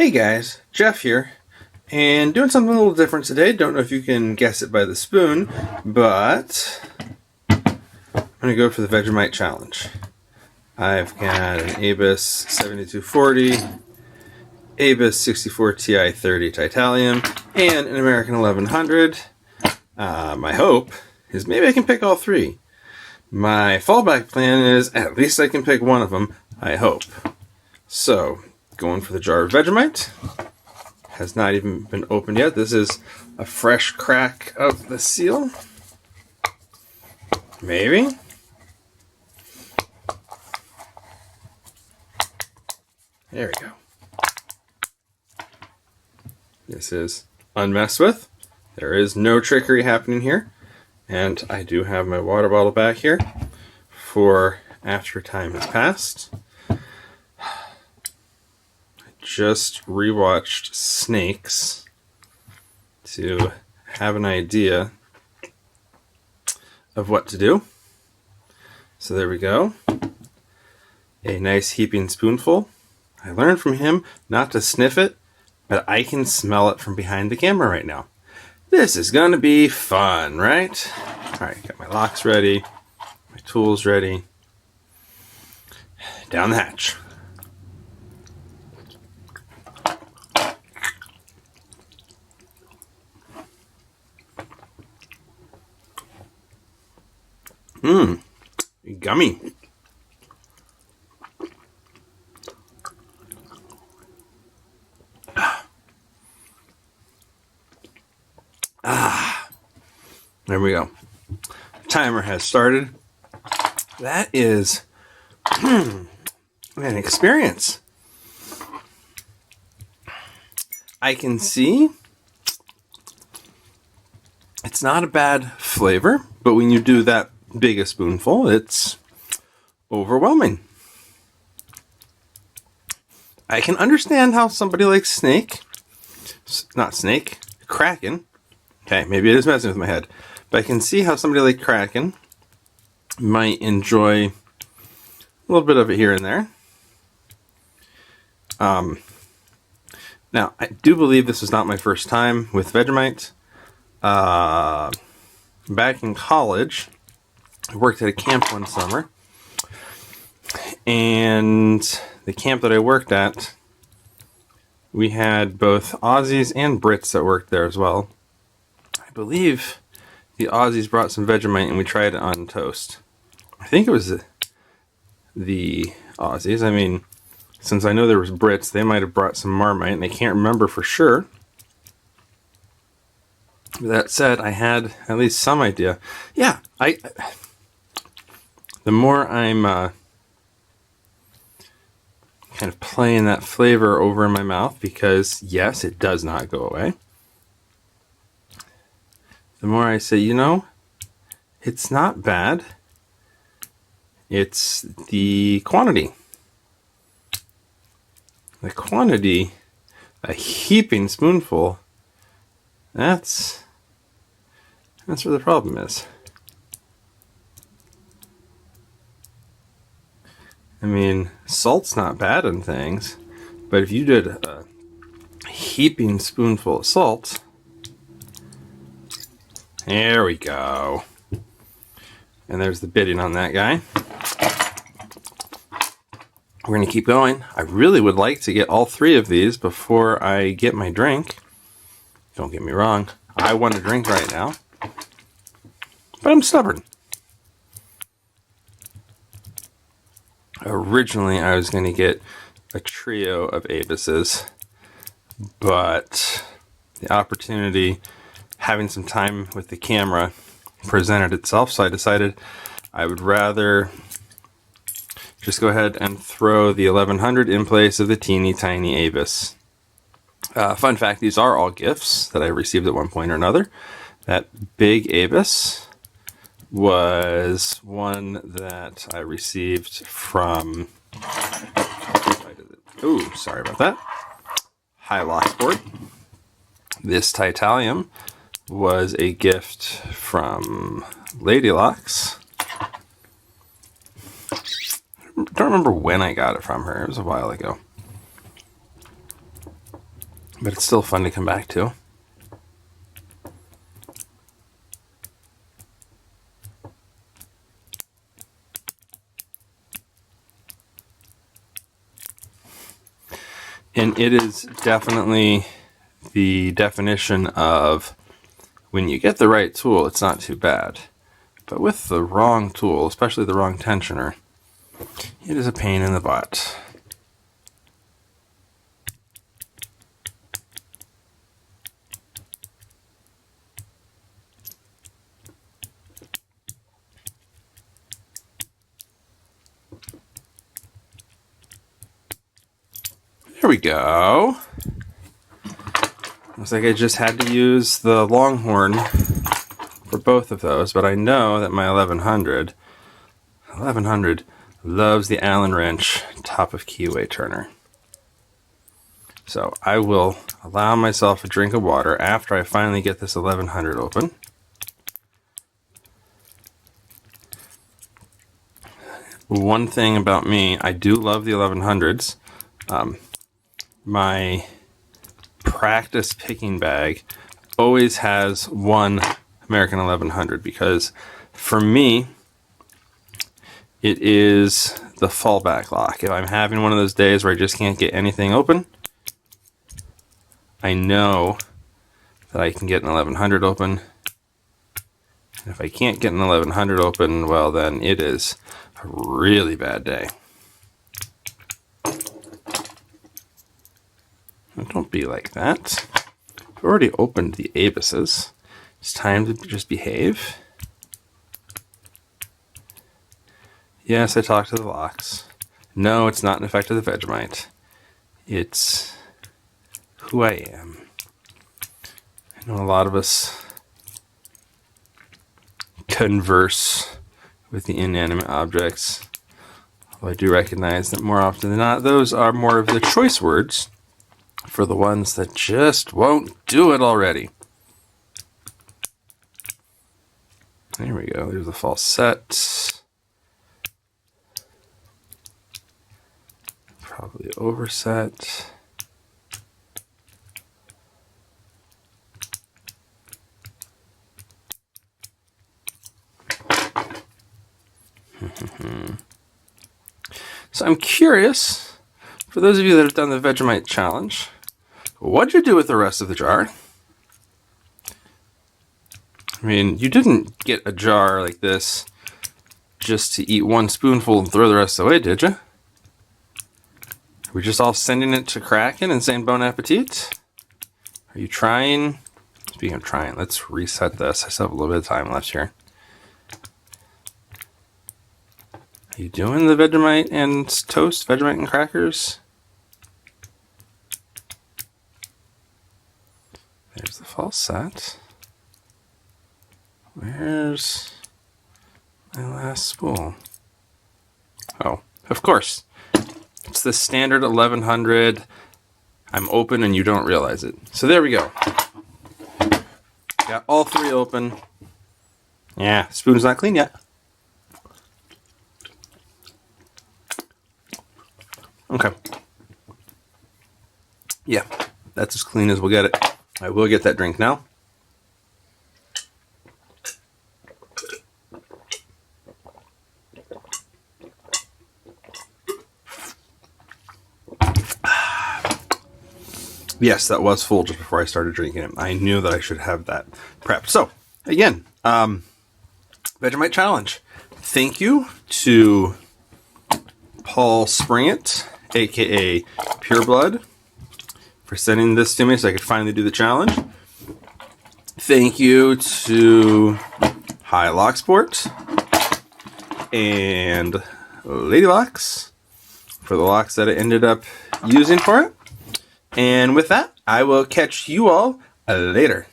Hey guys, Jeff here, and doing something a little different today. Don't know if you can guess it by the spoon, but I'm going to go for the Vegemite challenge. I've got an Abus 7240, Abus 64 Ti 30 Titanium, and an American 1100. My hope is maybe I can pick all three. My fallback plan is at least I can pick one of them, I hope. So, going for the jar of Vegemite. Has not even been opened yet. This is a fresh crack of the seal. Maybe. There we go. This is unmessed with. There is no trickery happening here. And I do have my water bottle back here for after time has passed. Just rewatched Snakes to have an idea of what to do. So there we go. A nice heaping spoonful. I learned from him not to sniff it, but I can smell it from behind the camera right now. This is going to be fun, right? Alright, got my locks ready, my tools ready. Down the hatch. Gummy. There we go. Timer has started. That is an experience. I can see it's not a bad flavor, but when you do that big a spoonful, it's overwhelming. I can understand how somebody like Kraken. Okay, maybe it is messing with my head. But I can see how somebody like Kraken might enjoy a little bit of it here and there. Now, I do believe this is not my first time with Vegemite. Back in college, I worked at a camp one summer. And the camp that I worked at, we had both Aussies and Brits that worked there as well. I believe the Aussies brought some Vegemite and we tried it on toast. I think it was the Aussies. I mean, since I know there was Brits, they might have brought some Marmite, and I can't remember for sure. With that said, I had at least some idea. Yeah, the more I'm kind of playing that flavor over in my mouth, because yes, it does not go away. The more I say, it's not bad. It's the quantity. The quantity, a heaping spoonful, that's where the problem is. I mean, salt's not bad in things, but if you did a heaping spoonful of salt, there we go. And there's the bidding on that guy. We're going to keep going. I really would like to get all three of these before I get my drink. Don't get me wrong. I want a drink right now. But I'm stubborn. Originally, I was going to get a trio of Abuses, but the opportunity, having some time with the camera, presented itself, so I decided I would rather just go ahead and throw the 1100 in place of the teeny tiny Abus. Fun fact, these are all gifts that I received at one point or another. That big Abus was one that I received from, sorry about that, High Locksport. This Titanium was a gift from Lady Locks. Don't remember when I got it from her. It was a while ago. but it's still fun to come back to. And it is definitely the definition of when you get the right tool, it's not too bad. But with the wrong tool, especially the wrong tensioner, it is a pain in the butt. There we go. Looks like I just had to use the Longhorn for both of those, but I know that my 1100 loves the Allen wrench top of keyway turner. So I will allow myself a drink of water after I finally get this 1100 open. One thing about me, I do love the 1100s. My practice picking bag always has one American 1100 because for me, it is the fallback lock. If I'm having one of those days where I just can't get anything open, I know that I can get an 1100 open. And if I can't get an 1100 open, well then it is a really bad day. Don't be like that. I've already opened the abuses. It's time to just behave. Yes, I talked to the locks. No, it's not an effect of the Vegemite. It's who I am. I know a lot of us converse with the inanimate objects. Although I do recognize that more often than not, those are more of the choice words for the ones that just won't do it already. There we go. There's the falset. Probably overset. So I'm curious, for those of you that have done the Vegemite challenge, what'd you do with the rest of the jar? I mean, you didn't get a jar like this just to eat one spoonful and throw the rest away, did you? We're just all sending it to Kraken and saying bon appetit? Are you trying? Speaking of trying, let's reset this. I still have a little bit of time left here. Are you doing the Vegemite and toast, Vegemite and crackers? There's the falset. Where's my last spool? Oh, of course. It's the standard 1100. I'm open and you don't realize it. So there we go. Got all three open. Yeah, spoon's not clean yet. Okay. Yeah, that's as clean as we'll get it. I will get that drink now. Yes, that was full just before I started drinking it. I knew that I should have that prepped. So, again, Vegemite Challenge. Thank you to Paul Springett, aka Pure Blood, for sending this to me so I could finally do the challenge. Thank you to High Lock Sport and Lady Locks for the locks that I ended up using for it. And with that, I will catch you all later.